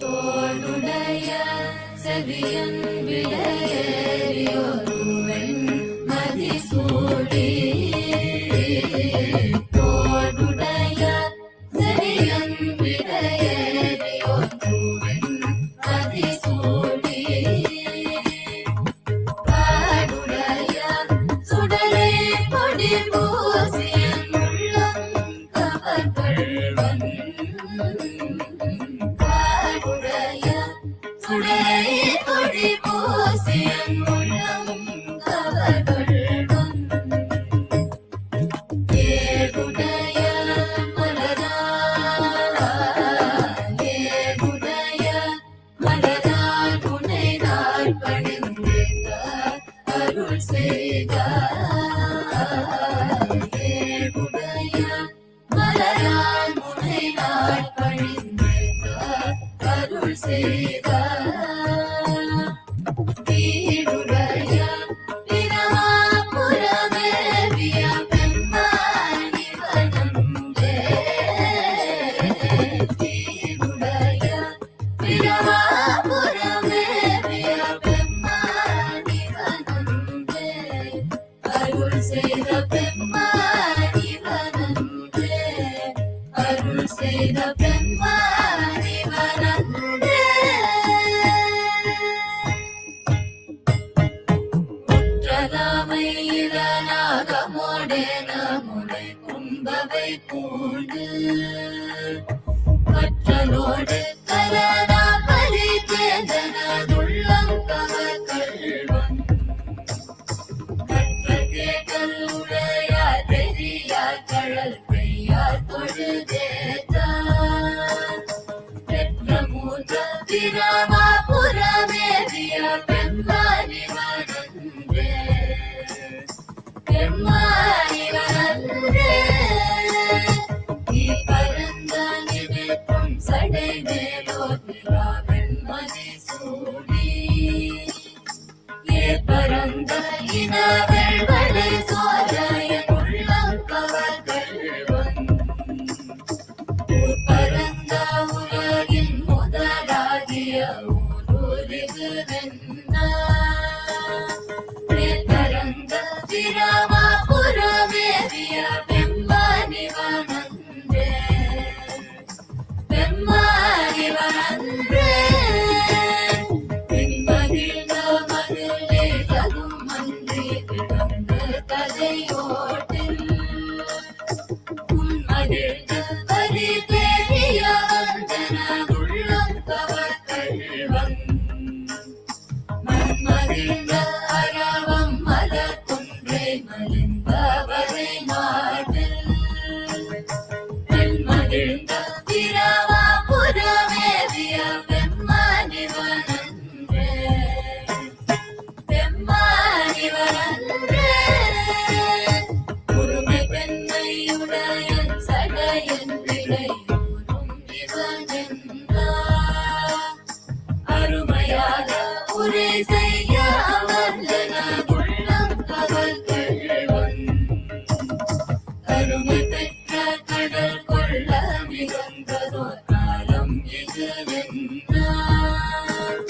தோளுடைய செவியன் விளையேறியோருவன் மதிசூடி தோளுடைய செவியன் விளையேறியோருவன் மதிசூடி காடுடைய சுடலை பொடி பூசியன் உள்ளம் கவர்கொள்வன் சுடலை பொடி பூசியன் உள்ளம் கவர்கொள்வன் ஏகுடைய மலரால் துணை நாள் பணிந்த அருள் செய்த ஏகுடைய மலரால் துணை நாள் பணிந்த அருள் செய்த வீடுடைய பிரமாபுரமேவிய பெம்மானிவனன்றே வீடுடைய பிரமாபுரமேவிய பெம்மானிவனன்றே அருள் செய்த பெம்மானிவனன்றே அருள் செய்த பெம்மானிவனன்றே நாகமோடேன முனை கும்பவை பூண்டு பற்றலோடு கலனா பலி தேதனதுள்ளம் கவர்கொள்வன் கற்ற கேட்டலுடையார் பெரியார் கழல் பெய்யார் தொழுதேத்தார் பெற்ற மூத்த பிரமாபுரமேவிய பெம்மானிவனன்றே பெம்மானிவனன்றே நீ பரந்த நினைக்கும் சடை மேலோர் நிலாவெண் மதிசூடி ஏ பரந்த இனவள் வளை சோலையன் உள்ளம் கவர்கொள்வன் ஊர் பரந்த உலகின் முதலாகிய ஊருரிது வெண்ண பிரமாபுரமேவிய பெம்மானிவனன்றே பெம்மானிவனன்றே பின்மகிழ்ந்த மதிலே தகுமன்றி கிடந்த கதையோட்டில் உன்மகிழ்ந்த பலி தேவிய வந்தன உள்ளம் கவர்கொள்வன் மன்மகிழ்ந்த அரவம் மலர் மலிந்தவரை மார்பில் பெண்மகிழ்ந்த பிரமாபுரமேவிய பெம்மானிவனன்றே பெம்மானிவனன்றே உரிமை பெண்மையுடைய சடையன் விளையூரும் இவனென்றார் அருமையாக உரை செய்ய வந்தன உள்ளம் கவர்கொள்வன் அருமை பெற்ற கடல் கொள்ள மிகுந்ததோர் காலம் இது வென்றார்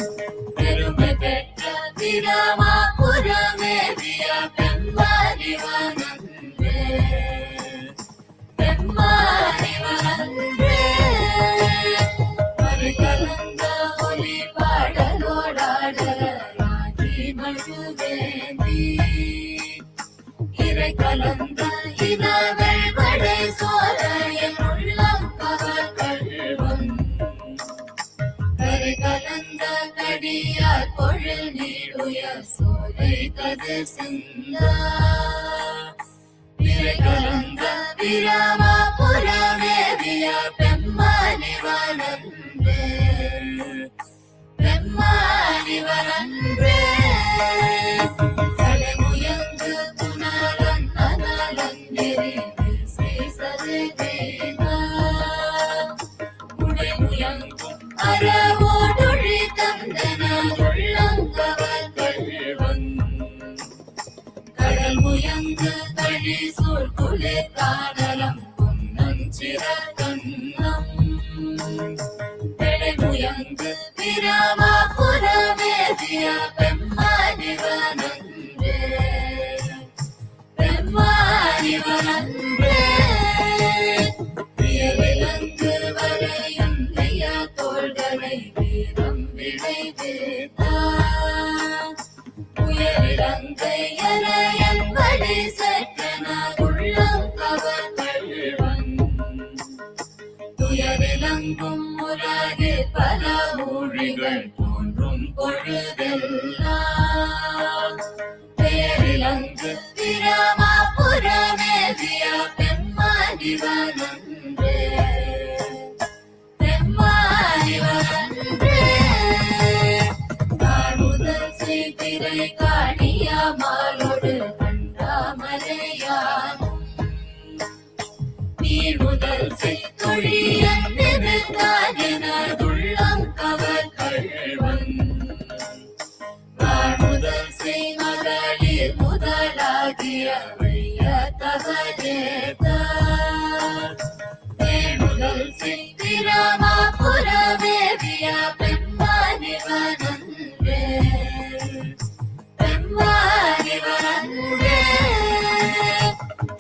பெருமை பெற்ற பிரமாபுரமேவிய பெம்மானிவனன்றே பெம்மானிவனன்றே மறுகலந்த ஒலி பாடலோடாட மழுவேந்தி இறை கலந்த இனவள் வடை சோலையன் உள்ளம் கவர்கொள்வன் கரை கலந்த கடியார் பொழில் நீடுயர் சோலை கது சிந்த இறை கலந்த பிரமாபுரமேவிய பெம்மானிவனன்றே பெம்மானிவனன்றே தலைமுயங்கு புனரன் அனலங்கிரி சேசதேனா உடைமுயங்கும் அறவோடொழி தந்தன உள்ளம் கவர்கொள்வன் கடல் முயங்கு கழி சூழ் குளிர் காடலம் பொன்னஞ்சிற கண்ணம் தலைமுயங்கு பிரமாபுரமேதிய பெம்மானிவனன்றே பெம்மானிவனன்றே வியவிலங்கு வரையும் நெய்யா தோள்களை வீரம் விளைவித்தார் உயரிலங்கை அரையன் வழி சற்றன உள்ளம் கவர்வன் துயரிலங்கும் உலகில் பல ஊழிகள் தோன்றும் பொழுதெல்லாம் பேரிலங்கு பிரமாபுரமேதிய பெம்மானிவனன்றே பெம்மானிவனன்றே காணுதல் செய்திரை காணியாமலோடு கண்டாமலையானும் நீர்முதல் செய்தொழியன் நெருங்கானதுள்ளம் கவர்கள்வன் வானுதல் செய் மகளிர் முதலாகிய வைய தவறேதார் தேனுதல் செய் பிரமாபுரமேவிய பெம்மானிவனன்றே பெம்மானிவனன்றே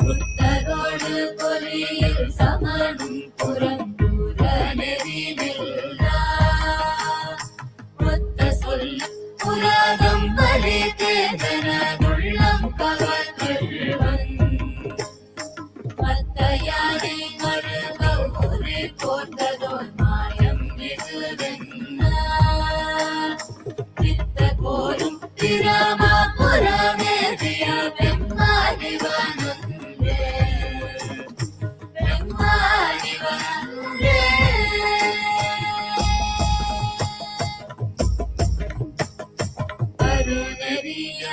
புத்தரோடு பொறியில் சமனும் புறம்பூர நெறினில்லா ஒத்த சொல் புராதம் வலி தேதனதுள்ளம் கவர்கள்வன் மத்தையாரை மருக ஊரை போர்ந்ததோர் மாயம் மிகுதென்னார் பித்த கோரும் பிரமாபுரமேதிய பெம்மானிவனன்றே பெம்மானிவனன்றே அருணறிய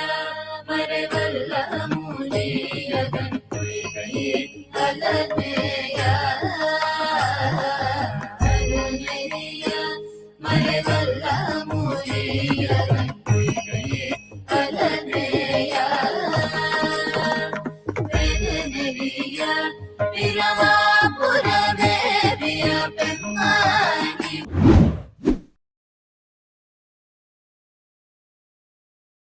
மறைவல்ல மூலியதன் பொய்கை அலர்மே